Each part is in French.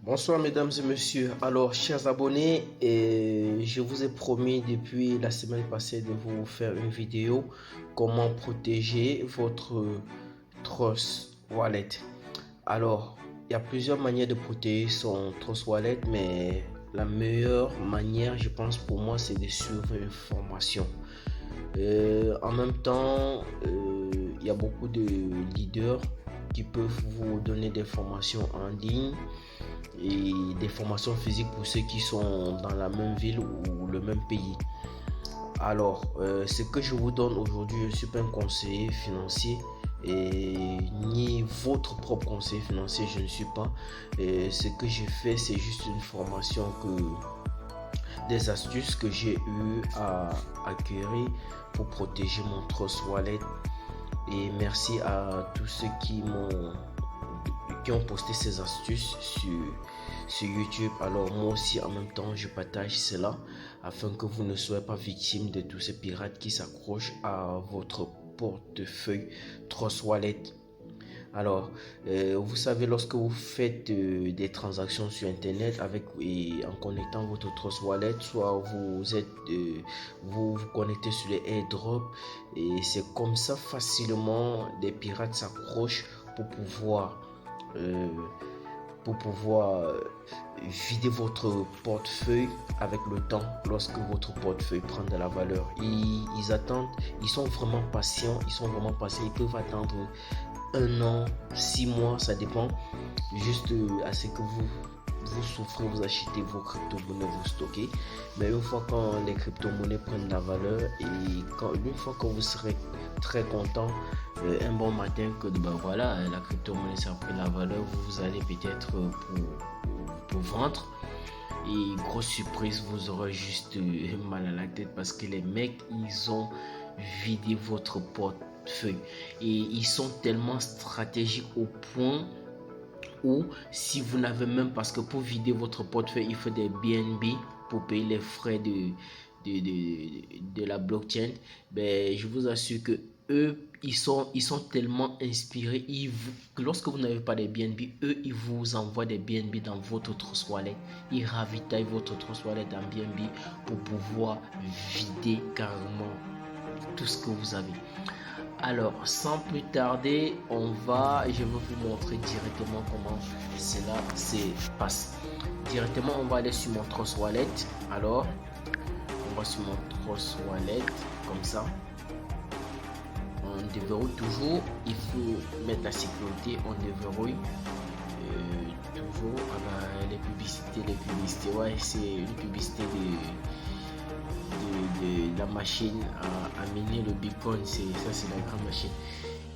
Bonsoir mesdames et messieurs. Alors, chers abonnés, je vous ai promis depuis la semaine passée de vous faire une vidéo comment protéger votre Trust Wallet. Alors, il y a plusieurs manières de protéger son Trust Wallet, mais la meilleure manière, je pense pour moi, c'est de suivre une formation. En même temps, il y a beaucoup de leaders qui peuvent vous donner des formations en ligne et des formations physiques pour ceux qui sont dans la même ville ou le même pays. Alors, ce que je vous donne aujourd'hui, je ne suis pas un conseiller financier et ni votre propre conseiller financier, je ne suis pas. Et ce que j'ai fait, c'est juste une formation des astuces que j'ai eu à acquérir pour protéger mon Trust Wallet. Et merci à tous ceux qui ont posté ces astuces sur YouTube. Alors moi aussi en même temps je partage cela afin que vous ne soyez pas victime de tous ces pirates qui s'accrochent à votre portefeuille Trust Wallet. Alors, vous savez, lorsque vous faites des transactions sur Internet en connectant votre Trust Wallet, soit vous vous connectez sur les airdrops et c'est comme ça facilement des pirates s'accrochent euh, pour pouvoir vider votre portefeuille avec le temps lorsque votre portefeuille prend de la valeur. Ils attendent, ils sont vraiment patients, ils peuvent attendre 1 an, 6 mois, ça dépend. Juste à ce que vous souffrez, vous achetez vos crypto-monnaies, vous stockez. Mais une fois quand les crypto-monnaies prennent de la valeur et une fois que vous serez très content, un bon matin que voilà, la crypto-monnaie ça a pris de la valeur, vous allez peut-être pour vendre. Et grosse surprise, vous aurez juste mal à la tête parce que les mecs, ils ont vidé votre portefeuille. Et ils sont tellement stratégiques au point où si vous n'avez même, parce que pour vider votre portefeuille, il faut des BNB pour payer les frais de la blockchain. Ben, je vous assure que eux, ils sont tellement inspirés. Lorsque vous n'avez pas de BNB, eux, ils vous envoient des BNB dans votre Trust Wallet. Ils ravitaillent votre Trust Wallet en BNB pour pouvoir vider carrément tout ce que vous avez. Alors, sans plus tarder, je vais vous montrer directement comment cela se passe. Directement, on va aller sur mon Trust Wallet. Alors, on va sur mon Trust Wallet, comme ça. On déverrouille toujours. Il faut mettre la sécurité. On déverrouille toujours. Les publicités. Ouais, c'est une publicité de la machine à miner le Bitcoin. C'est la grande machine.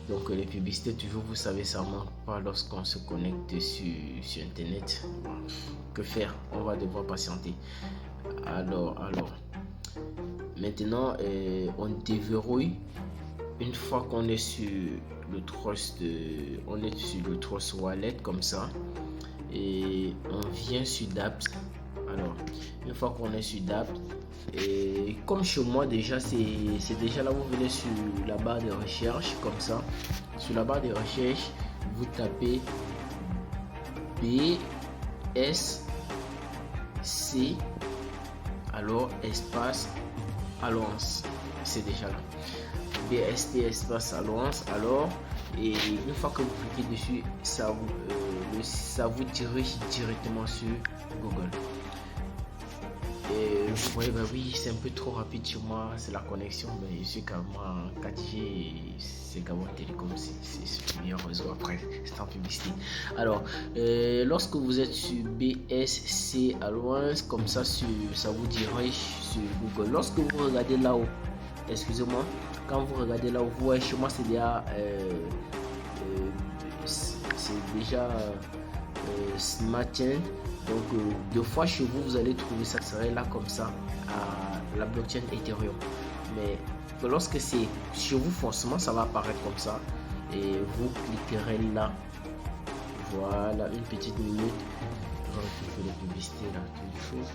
Donc les publicités, toujours, vous savez, ça ne manque pas lorsqu'on se connecte sur Internet. Que faire? On va devoir patienter. Alors, maintenant, on déverrouille. Une fois qu'on est sur le Trust, Wallet comme ça, et on vient sur dApps. Alors, une fois qu'on est sur dApps, et comme chez moi déjà, c'est déjà là, vous venez sur la barre de recherche comme ça. Sur la barre de recherche, vous tapez BSC, alors espace Alliance, c'est déjà là. BST espace Alliance. Alors, et une fois que vous cliquez dessus, ça vous dirige directement sur Google. Et vous voyez, bah oui, c'est un peu trop rapide sur moi, c'est la connexion, mais je suis carrément en 4G et c'est Gabon Télécom, c'est le meilleur réseau après, c'est en publicité. Alors, lorsque vous êtes sur BSC Alliance, comme ça, ça vous dirige sur Google. Lorsque vous regardez là-haut, excusez-moi, quand vous regardez là-haut, vous voyez, chez moi, c'est déjà Smart Chain. Donc deux fois chez vous, vous allez trouver ça serait là comme ça à la blockchain Ethereum. Mais lorsque c'est chez vous, forcément ça va apparaître comme ça et vous cliquerez là. Voilà, une petite minute. On va refuser les publicités là, toujours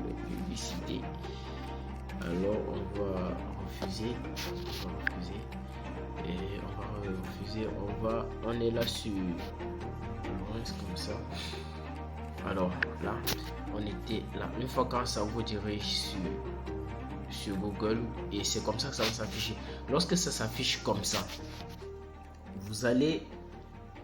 les publicités. Alors on va refuser et on est là sur comme ça. Alors là, on était là. Une fois quand ça vous dirige sur Google, et c'est comme ça que ça va s'afficher. Lorsque ça s'affiche comme ça, vous allez,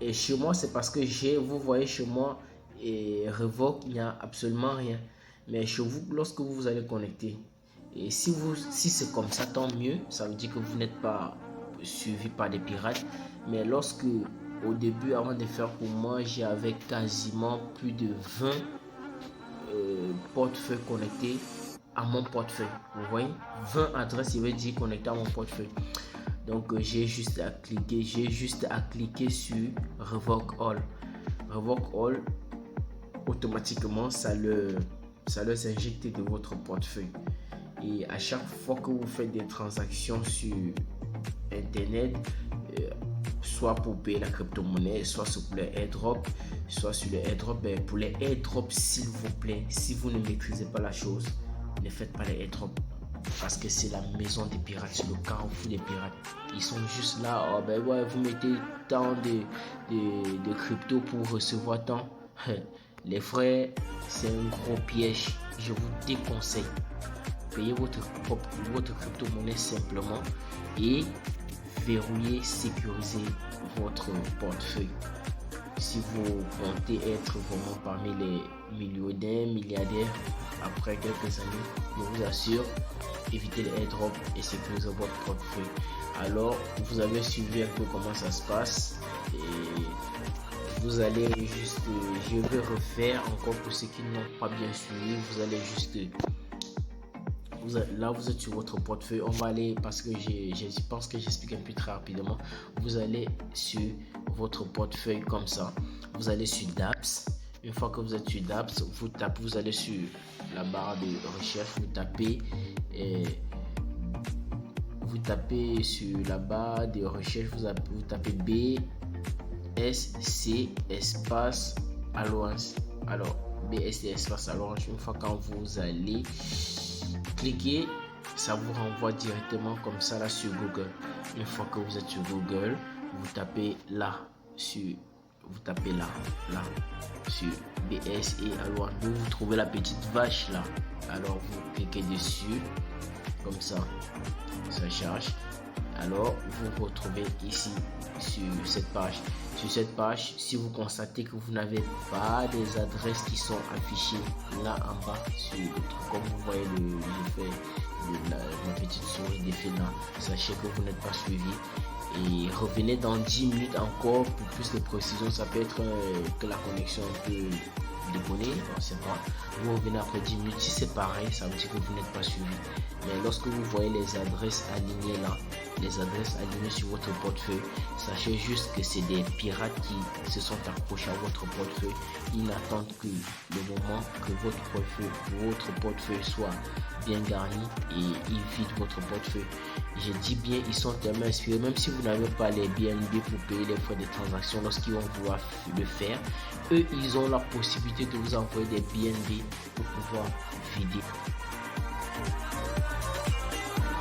et chez moi c'est parce que vous voyez chez moi et Revoke, il n'y a absolument rien. Mais chez vous, lorsque vous allez connecter, et si c'est comme ça, tant mieux. Ça veut dire que vous n'êtes pas suivi par des pirates. Mais lorsque au début, avant de faire pour moi, j'avais quasiment plus de 20 portefeuilles connectés à mon portefeuille. Vous voyez, 20 adresses, il veut dire connecté à mon portefeuille. Donc j'ai juste à cliquer sur Revoke All. Revoke All, automatiquement ça leur injecte de votre portefeuille. Et à chaque fois que vous faites des transactions sur internet, soit pour payer la crypto-monnaie, soit sur les airdrops, pour les airdrops, s'il vous plaît, si vous ne maîtrisez pas la chose, ne faites pas les airdrops, parce que c'est la maison des pirates, c'est le carrefour des pirates. Ils sont juste là, vous mettez tant de crypto pour recevoir tant. Les frères, c'est un gros piège. Je vous déconseille. Payez votre crypto-monnaie simplement et verrouillez, sécurisez votre portefeuille. Si vous comptez être vraiment parmi les milliardaires après quelques années, je vous assure, évitez les airdrops et sécurisez votre portefeuille. Alors, vous avez suivi un peu comment ça se passe et vous allez juste, je vais refaire encore pour ceux qui n'ont pas bien suivi. Vous allez juste, là vous êtes sur votre portefeuille. On va aller, parce que je pense que j'explique un peu très rapidement. Vous allez sur votre portefeuille comme ça. Vous allez sur Dapps. Une fois que vous êtes sur Dapps, vous allez sur la barre de recherche, vous tapez sur la barre de recherche, vous tapez BSC espace Alliance. Alors BSC espace Alliance, une fois quand vous allez cliquer, ça vous renvoie directement comme ça là sur Google. Une fois que vous êtes sur Google, vous tapez là sur BSC Alliance. Vous trouvez la petite vache là. Alors vous cliquez dessus comme ça, ça charge. Alors vous vous retrouvez ici sur cette page. Sur cette page, si vous constatez que vous n'avez pas des adresses qui sont affichées là en bas sur le truc, comme vous voyez l'effet de ma petite souris d'effet là, sachez que vous n'êtes pas suivi. Et revenez dans 10 minutes encore pour plus de précision. Ça peut être que la connexion un peu déconner, on ne sait pas. Vous revenez après 10 minutes. Si c'est pareil, ça veut dire que vous n'êtes pas suivi. Mais lorsque vous voyez les adresses alignées là, les adresses alignées sur votre portefeuille, sachez juste que c'est des pirates qui se sont accrochés à votre portefeuille. Ils n'attendent que le moment que votre portefeuille soit bien garni et ils vident votre portefeuille. Je dis bien, ils sont tellement inspirés. Même si vous n'avez pas les BNB pour payer les frais de transaction, lorsqu'ils vont vouloir le faire, eux, ils ont la possibilité de vous envoyer des BNB pour pouvoir vider